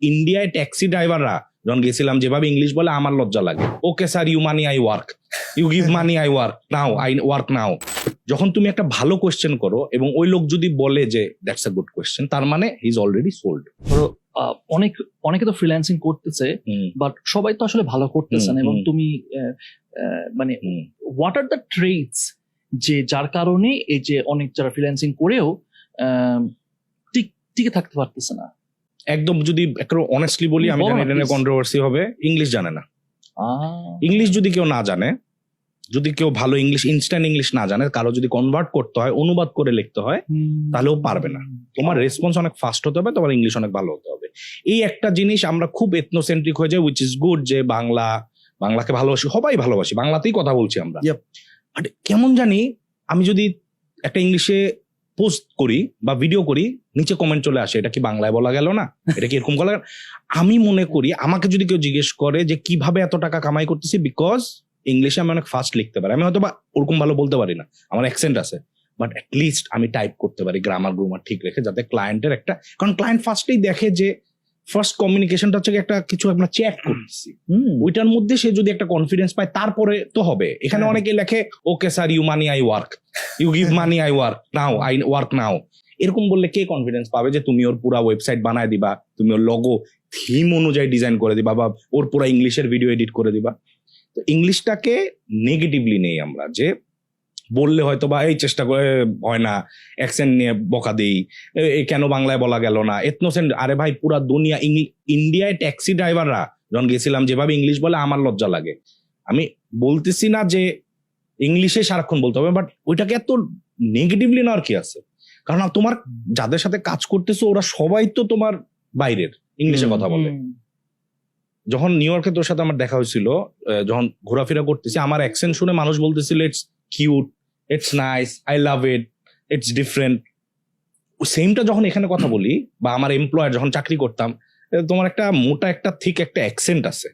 ইন্ডিয়ায় ট্যাক্সি ড্রাইভাররা যখন গেছিলাম যেভাবে ইংলিশ বলে আমার লজ্জা লাগে। Okay sir, you money I work, you give money I work now, I work now. যখন তুমি একটা ভালো কোয়েশ্চেন করো এবং ওই লোক যদি বলে যে দ্যাটস আ গুড কোয়েশ্চেন, তার মানে হি ইজ অলরেডি সোল্ড। ধরো অনেকে তো ফ্রিল্যান্সিং করতেছে, বাট সবাই তো আসলে ভালো করতেছে না। এবং তুমি মানে হোয়াট আর দ্য ট্রেডস যে যার কারণে এই যে অনেক যারা ফ্রিল্যান্সিং করেও টিকে থাকতে পারতেছে না? একদম যদি একটু অনেস্টলি বলি, আমি জানি এটা কন্ট্রোভার্সি হবে, ইংলিশ জানে না। ইংলিশ যদি কেউ না জানে, যদি কেউ ভালো ইংলিশ ইনস্ট্যান্ট ইংলিশ না জানে, কারো যদি কনভার্ট করতে হয়, অনুবাদ করে লিখতে হয়, তাহলেও পারবে না। তোমার রেসপন্স অনেক ফাস্ট হতে হবে, তোমার ইংলিশ অনেক ভালো হতে হবে। এই একটা জিনিস আমরা খুব এথনোসেন্ট্রিক হয়ে যায়, উইচ ইজ গুড, যে বাংলাকে ভালোবাসি, সবাই ভালোবাসি, বাংলাতেই কথা বলছি আমরা। বাট কেমন জানি আমি যদি একটা ইংলিশে পোস্ট করি বা ভিডিও করি, নিচে কমেন্ট চলে আসে, এটা কি বাংলায় বলা গেল না, এটা কি এরকম বলা গেল। আমি মনে করি আমাকে যদি কেউ জিজ্ঞেস করে যে কিভাবে এত টাকা কামাই করতেছি, বিকজ ইংলিশে আমি অনেক ফাস্ট লিখতে পারি। আমি হয়তো বা ওরকম ভালো বলতে পারি না, আমার অ্যাকসেন্ট আছে, বাট অ্যাটলিস্ট আমি টাইপ করতে পারি গ্রামার ঠিক রেখে, যাতে ক্লায়েন্টের একটা, কারণ ক্লায়েন্ট ফার্স্টেই দেখে যে ফার্স্ট কমিউনিকেশনটা হচ্ছে একটা কিছু আমরা চ্যাট করতেছি, ওইটার মধ্যে সে যদি একটা কনফিডেন্স পায়, তারপরে তো হবে। এখানে অনেকে লেখে okay sir, you money I work, you give money I work now, I work now. এরকম বললে কে কনফিডেন্স পাবে যে তুমি ওর পুরা ওয়েবসাইট বানায় দিবা, তুমি ওর লগো থিম অনুযায়ী ডিজাইন করে দিবা, বা ওর পুরা ইংলিশের ভিডিও এডিট করে দিবা। তো ইংলিশটাকে নেগেটিভলি নেই আমরা, যে বললে হয়তো বা এই চেষ্টা করে হয় না, অ্যাকসেন্ট নিয়ে বকা দেই, কেন বাংলায় বলা গেল না, এথনোসেন্ট। আরে ভাই, পুরা দুনিয়া, ইন্ডিয়ায় ট্যাক্সি ড্রাইভাররা যখন গেছিলাম যেভাবে ইংলিশ বলে আমার লজ্জা লাগে। আমি বলতেছি না যে ইংলিশে সারাক্ষণ বলতে হবে, বাট ওইটাকে এত নেগেটিভলি নেওয়ার কি আছে? কারণ তোমার যাদের সাথে কাজ করতেছো ওরা সবাই তো তোমার বাইরের, ইংলিশে কথা বলে। যখন নিউ ইয়র্কে তোর সাথে আমার দেখা হয়েছিল, যখন ঘোরাফেরা করতেছি, আমার অ্যাকসেন্ট শুনে মানুষ বলতেছিল it's cute, it's nice, I love it, it's different. সেমটা যখন এখানে কথা বলি, বা আমার এমপ্লয়ার যখন চাকরি করতাম, তোমার একটা মোটা একটা থিক একটা অ্যাকসেন্ট আছে,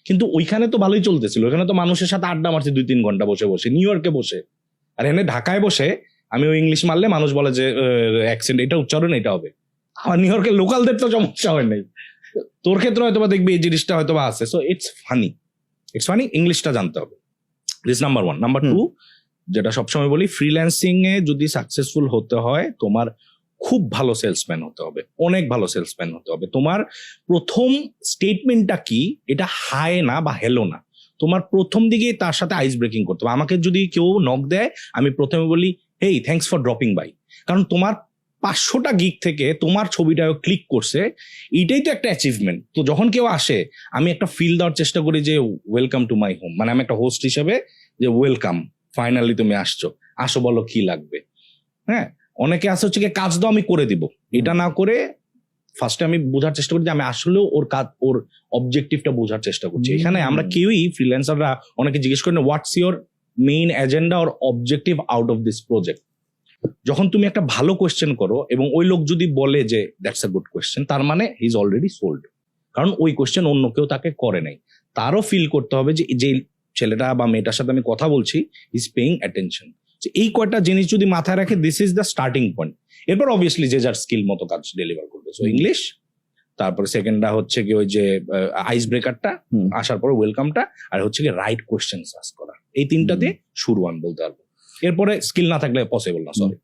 কিন্তু ওইখানে তো ভালোই চলতেছিল, ওইখানে তো মানুষের সাথে আড্ডা মারছি 2-3 ঘন্টা বসে বসে, নিউ ইয়র্কে বসে। আর এখানে ঢাকায় বসে আমি ওই ইংলিশ মারলে মানুষ বলে যে অ্যাকসেন্ট, এটা উচ্চারণ এটা হবে। আর নিউ ইয়র্কের লোকালদের তো সমস্যা হয় নাই, তোর ক্ষেত্রে হয়তো বা দেখবি এই জিনিসটা হয়তো বা আছে। সো ইটস ফানি, ইংলিশটা জানতে হবে। This number 1। নাম্বার 2, যেটা সবসময় বলি, ফ্রিল্যান্সিং এ যদি সাকসেসফুল হতে হয়, তোমার খুব ভালো সেলসম্যান হতে হবে, অনেক ভালো সেলসম্যান হতে হবে। তোমার প্রথম স্টেটমেন্টটা কি, এটা হাই না বা হেলো না, তোমার প্রথম দিকেই তার সাথে আইস ব্রেকিং করতে হবে। আমাকে যদি কেউ নক দেয়, আমি প্রথমে বলি হেই থ্যাঙ্কস ফর ড্রপিং বাই, কারণ তোমার 500টা গিগ থেকে তোমার ছবিটা ক্লিক করছে, এইটাই তো একটা অ্যাচিভমেন্ট। তো যখন কেউ আসে, আমি একটা ফিল দেওয়ার চেষ্টা করি যে ওয়েলকাম টু মাই হোম, মানে আমি একটা হোস্ট হিসেবে যে ওয়েলকাম, ফাইনালি তুমি আসো, বলো কি লাগবে। হ্যাঁ, অনেকে আসে হচ্ছে কাজ দাও আমি করে দিব, এটা না করে ফার্স্টে আমি বোঝার চেষ্টা করি যে আমি আসলেও ওর কাজ, ওর অবজেক্টিভটা বোঝার চেষ্টা করছি। এখানে আমরা কেউই ফ্রিল্যান্সাররা অনেকে জিজ্ঞেস করেন what's your main agenda or objective out of this project. যখন তুমি একটা ভালো কোয়েশ্চেন করো এবং ওই লোক যদি বলে যে দ্যাটস আ গুড কোয়েশ্চেন, তার মানে হি ইজ অলরেডি সোল্ড। কারণ ওই কোয়েশ্চেন অন্য কেউ তাকে করে নাই, তারও ফিল করতে হবে যে যে ছেলেটা বা মেয়েটার সাথে আমি কথা বলছি ইজ পেইং অ্যাটেনশন। এই কয়টা জিনিস যদি মাথায় রাখে, this is the starting point. এরপর অবভিয়াসলি যে যার স্কিল মতো কাজ ডেলিভার করবে। সো ইংলিশ, তারপরে সেকেন্ডটা হচ্ছে কি ওই যে আইস ব্রেকারটা, আসার পরে ওয়েলকামটা, আর হচ্ছে কি রাইট কোয়েশ্চেন আস্ক করা। এই 3টাতে শুরু আমি বলতে পারবো। এরপরে স্কিল না থাকলে পসিবল না, সরি।